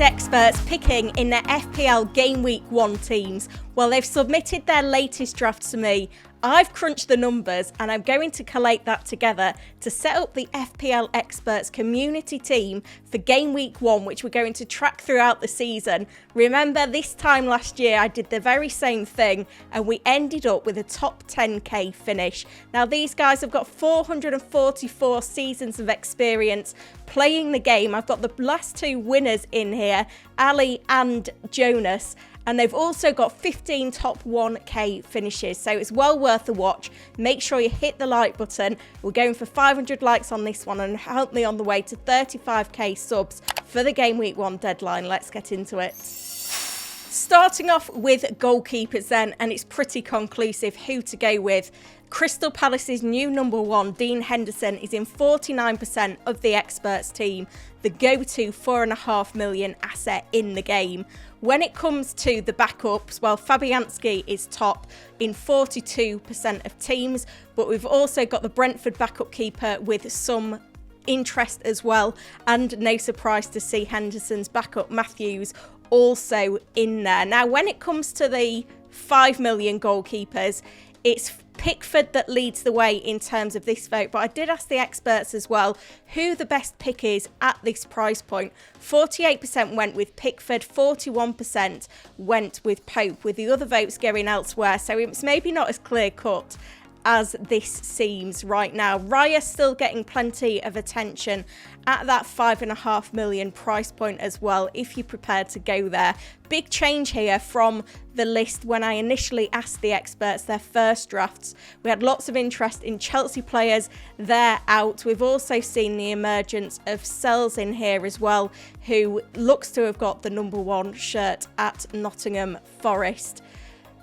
Experts picking in their FPL Gameweek 1 teams. Well, they've submitted their latest drafts to me. I've crunched the numbers and I'm going to collate that together to set up the FPL Experts community team for Game Week 1, which we're going to track throughout the season. Remember, this time last year I did the very same thing and we ended up with a top 10k finish. Now these guys have got 444 seasons of experience playing the game. I've got the last two winners in here, Ali and Jonas. And they've also got 15 top 1k finishes, so it's well worth a watch. Make sure you hit the like button. We're going for 500 likes on this one and help me on the way to 35k subs for the Game Week 1 deadline. Let's get into it. Starting off with goalkeepers then, and it's pretty conclusive who to go with. Crystal Palace's new number 1, Dean Henderson, is in 49% of the experts team, the go-to $4.5 million asset in the game. When it comes to the backups, well, Fabianski is top in 42% of teams, but we've also got the Brentford backup keeper with some interest as well, and no surprise to see Henderson's backup Matthews also in there. Now, when it comes to the 5 million goalkeepers, it's Pickford that leads the way in terms of this vote, but I did ask the experts as well who the best pick is at this price point. 48% went with Pickford, 41% went with Pope, with the other votes going elsewhere, so it's maybe not as clear cut as this seems right now. Raya still getting plenty of attention at that 5.5 million price point as well, if you're prepared to go there. Big change here from the list when I initially asked the experts their first drafts. We had lots of interest in Chelsea players, they're out. We've also seen the emergence of Sells in here as well, who looks to have got the number 1 shirt at Nottingham Forest.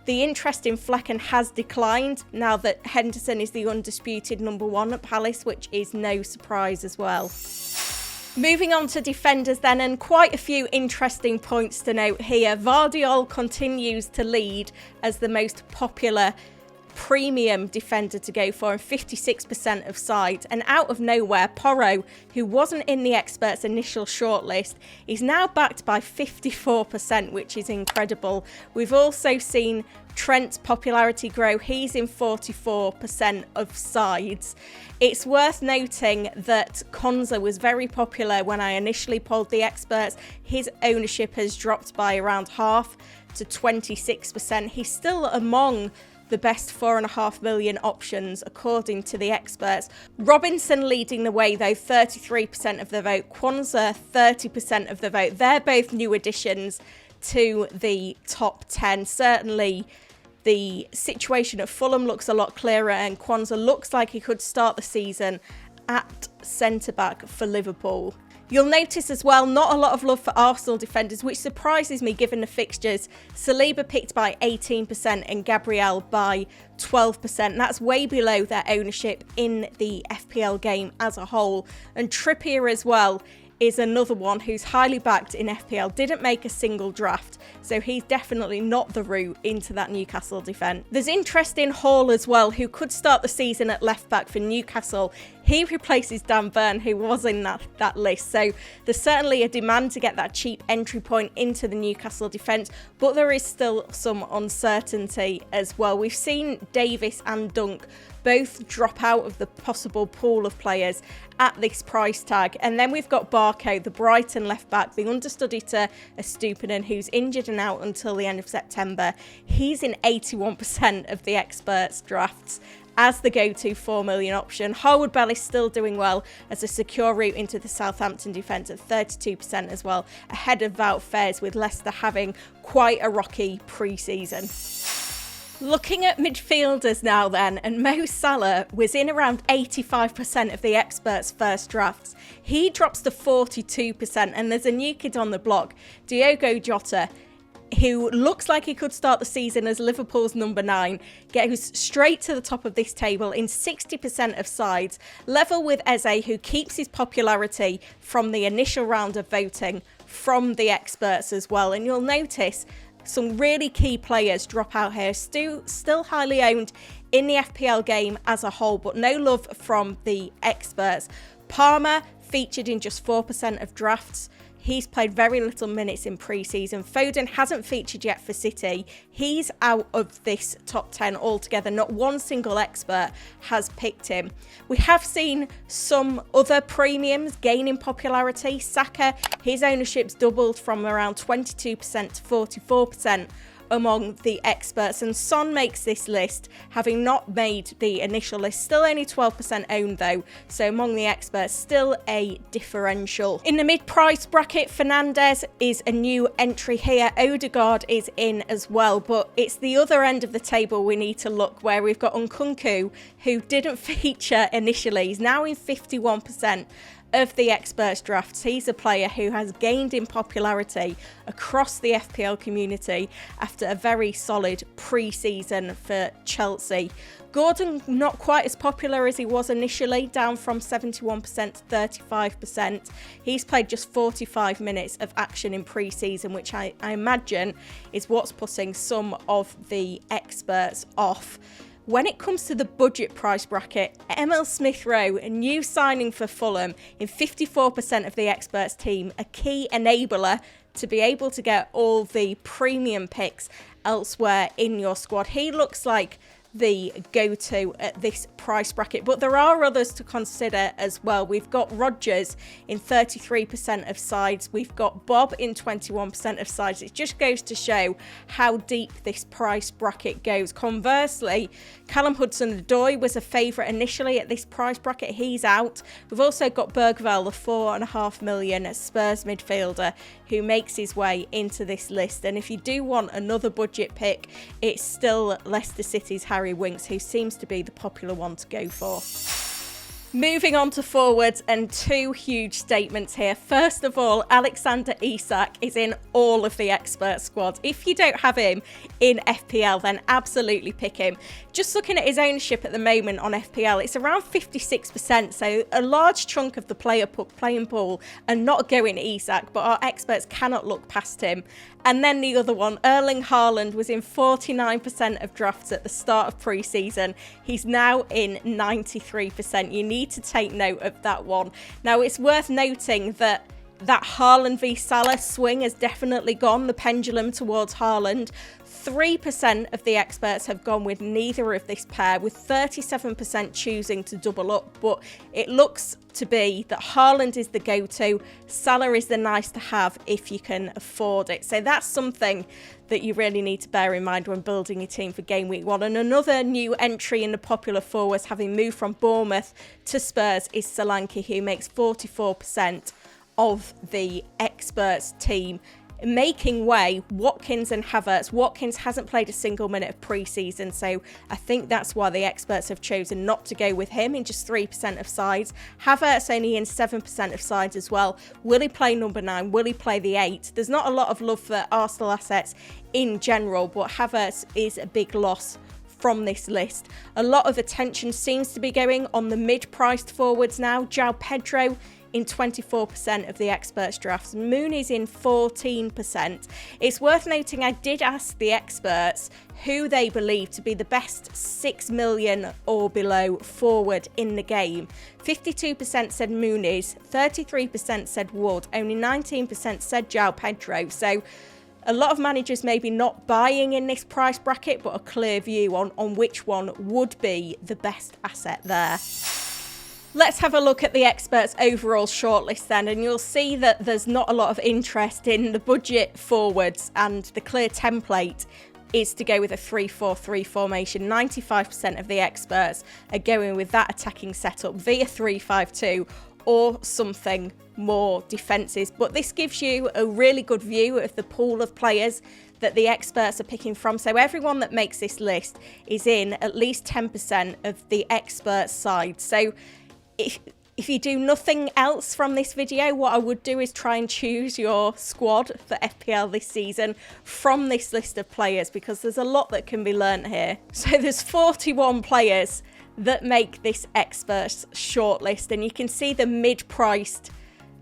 The interest in Flecken has declined now that Henderson is the undisputed number 1 at Palace, which is no surprise as well. Moving on to defenders then, and quite a few interesting points to note here. Vardiol continues to lead as the most popular premium defender to go for, and 56% of sides. And out of nowhere, Porro, who wasn't in the experts' initial shortlist, is now backed by 54%, which is incredible. We've also seen Trent's popularity grow. He's in 44% of sides. It's worth noting that Konza was very popular when I initially polled the experts. His ownership has dropped by around half to 26%. He's still among the best 4.5 million options according to the experts. Robinson leading the way though, 33% of the vote. Kwanzaa, 30% of the vote. They're both new additions to the top 10. Certainly the situation at Fulham looks a lot clearer, and Kwanzaa looks like he could start the season at centre-back for Liverpool. You'll notice as well, not a lot of love for Arsenal defenders, which surprises me given the fixtures. Saliba picked by 18% and Gabriel by 12%. That's way below their ownership in the FPL game as a whole. And Trippier as well is another one who's highly backed in FPL, didn't make a single draft, so he's definitely not the route into that Newcastle defence. There's interest in Hall as well, who could start the season at left back for Newcastle. He replaces Dan Burn, who was in that list, so there's certainly a demand to get that cheap entry point into the Newcastle defence, but there is still some uncertainty as well. We've seen Davis and Dunk both drop out of the possible pool of players at this price tag. And then we've got Barco, the Brighton left back, the understudy to Estupinan, who's injured and out until the end of September. He's in 81% of the experts' drafts as the go-to 4 million option. Harwood Bell is still doing well as a secure route into the Southampton defence at 32% as well, ahead of Wout Faes, with Leicester having quite a rocky pre-season. Looking at midfielders now then, and Mo Salah was in around 85% of the experts' first drafts. He drops to 42%, and there's a new kid on the block, Diogo Jota, who looks like he could start the season as Liverpool's number 9, goes straight to the top of this table in 60% of sides, level with Eze, who keeps his popularity from the initial round of voting from the experts as well. And you'll notice some really key players drop out here, still highly owned in the FPL game as a whole, but no love from the experts. Palmer featured in just 4% of drafts. He's played very little minutes in pre-season. Foden hasn't featured yet for City. He's out of this top 10 altogether. Not one single expert has picked him. We have seen some other premiums gain in popularity. Saka, his ownership's doubled from around 22% to 44% among the experts, and Son makes this list, having not made the initial list. Still only 12% owned though, so among the experts still a differential. In the mid-price bracket, Fernandes is a new entry here. Odegaard is in as well, but it's the other end of the table we need to look, where we've got Nkunku, who didn't feature initially. He's now in 51% of the experts drafts. He's a player who has gained in popularity across the FPL community after a very solid pre-season for Chelsea. Gordon, not quite as popular as he was initially, down from 71% to 35%. He's played just 45 minutes of action in pre-season, which I imagine is what's putting some of the experts off. When it comes to the budget price bracket, Emil Smith-Rowe, a new signing for Fulham, in 54% of the experts team, a key enabler to be able to get all the premium picks elsewhere in your squad. He looks like the go-to at this price bracket, but there are others to consider as well. We've got Rodgers in 33% of sides. We've got Bob in 21% of sides. It just goes to show how deep this price bracket goes. Conversely, Callum Hudson-Odoi was a favourite initially at this price bracket. He's out. We've also got Bergvall, the $4.5 million Spurs midfielder, who makes his way into this list. And if you do want another budget pick, it's still Leicester City's Harry Winks, who seems to be the popular one to go for. Moving on to forwards, and two huge statements here. First of all, Alexander Isak is in all of the expert squads. If you don't have him in FPL, then absolutely pick him. Just looking at his ownership at the moment on FPL, it's around 56%, so a large chunk of the playing pool are not going Isak, but our experts cannot look past him. And then the other one, Erling Haaland, was in 49% of drafts at the start of pre-season. He's now in 93%. You need to take note of that one. Now, it's worth noting that Haaland v Salah swing has definitely gone, the pendulum towards Haaland. 3% of the experts have gone with neither of this pair, with 37% choosing to double up. But it looks to be that Haaland is the go-to, Salah is the nice to have if you can afford it. So that's something that you really need to bear in mind when building your team for Game Week 1. And another new entry in the popular forwards, having moved from Bournemouth to Spurs, is Solanke, who makes 44% of the experts team. Making way, Watkins and Havertz. Watkins hasn't played a single minute of pre-season, so I think that's why the experts have chosen not to go with him in just 3% of sides. Havertz only in 7% of sides as well. Will he play number 9? Will he play the 8? There's not a lot of love for Arsenal assets in general, but Havertz is a big loss from this list. A lot of attention seems to be going on the mid-priced forwards now. João Pedro in 24% of the experts drafts. Mooney's in 14%. It's worth noting I did ask the experts who they believe to be the best 6 million or below forward in the game. 52% said Mooney's, 33% said Wood, only 19% said João Pedro. So a lot of managers maybe not buying in this price bracket, but a clear view on which one would be the best asset there. Let's have a look at the experts' overall shortlist then, and you'll see that there's not a lot of interest in the budget forwards, and the clear template is to go with a 3-4-3 formation. 95% of the experts are going with that attacking setup via 3-5-2 or something more defensive. But this gives you a really good view of the pool of players that the experts are picking from. So everyone that makes this list is in at least 10% of the expert side. So if you do nothing else from this video, what I would do is try and choose your squad for FPL this season from this list of players, because there's a lot that can be learnt here. So there's 41 players that make this experts shortlist, and you can see the mid-priced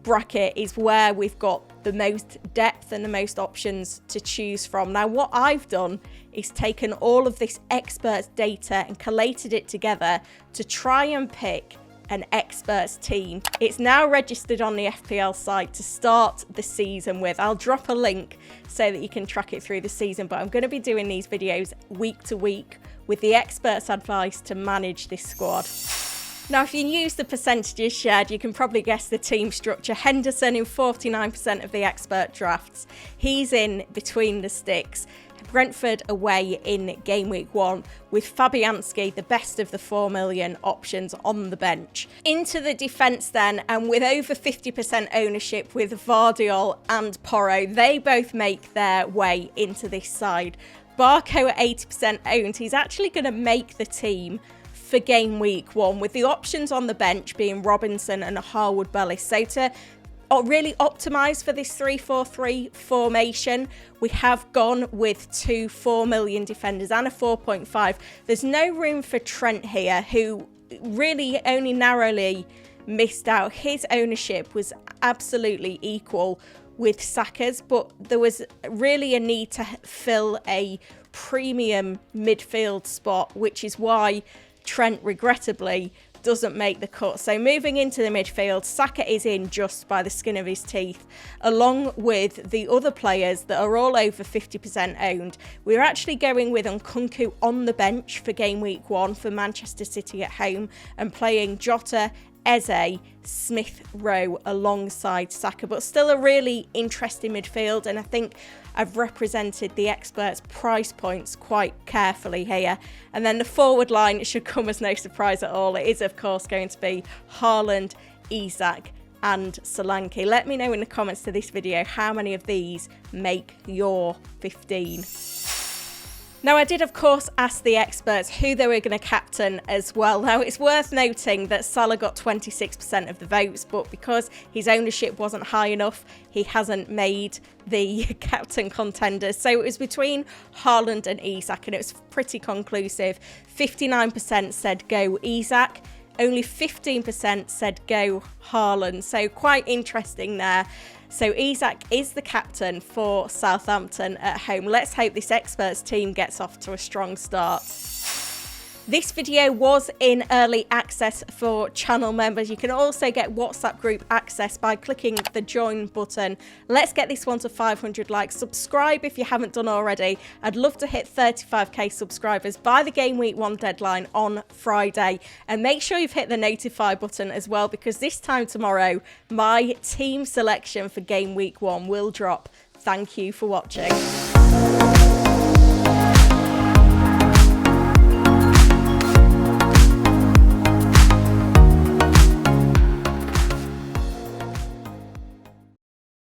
bracket is where we've got the most depth and the most options to choose from. Now, what I've done is taken all of this experts data and collated it together to try and pick an experts team. It's now registered on the FPL site to start the season with. I'll drop a link so that you can track it through the season, but I'm going to be doing these videos week to week with the experts' advice to manage this squad. Now, if you use the percentages shared, you can probably guess the team structure. Henderson in 49% of the expert drafts. He's in between the sticks. Brentford away in game week 1 with Fabianski, the best of the 4 million options, on the bench. Into the defence then, and with over 50% ownership with Vardiol and Porro, they both make their way into this side. Barco at 80% owned. He's actually going to make the team for game week 1 with the options on the bench being Robinson and Harwood Bellis. So to really optimise for this 3-4-3 formation, we have gone with 2 4 million defenders and a 4.5. There's no room for Trent here, who really only narrowly missed out. His ownership was absolutely equal with Saka's, but there was really a need to fill a premium midfield spot, which is why Trent regrettably doesn't make the cut. So moving into the midfield, Saka is in just by the skin of his teeth, along with the other players that are all over 50% owned. We're actually going with Nkunku on the bench for game week 1 for Manchester City at home, and playing Jota, Eze, Smith Rowe alongside Saka, but still a really interesting midfield, and I think I've represented the experts' price points quite carefully here. And then the forward line, it should come as no surprise at all. It is, of course, going to be Haaland, Isak and Solanke. Let me know in the comments to this video how many of these make your 15. Now, I did, of course, ask the experts who they were going to captain as well. Now, it's worth noting that Salah got 26% of the votes, but because his ownership wasn't high enough, he hasn't made the captain contenders. So it was between Haaland and Isak, and it was pretty conclusive. 59% said go Isak. Only 15% said go Haaland. So quite interesting there. So Isak is the captain for Southampton at home. Let's hope this experts team gets off to a strong start. This video was in early access for channel members. You can also get WhatsApp group access by clicking the join button. Let's get this one to 500 likes. Subscribe if you haven't done already. I'd love to hit 35k subscribers by the game week 1 deadline on Friday. And make sure you've hit the notify button as well, because this time tomorrow, my team selection for game week 1 will drop. Thank you for watching.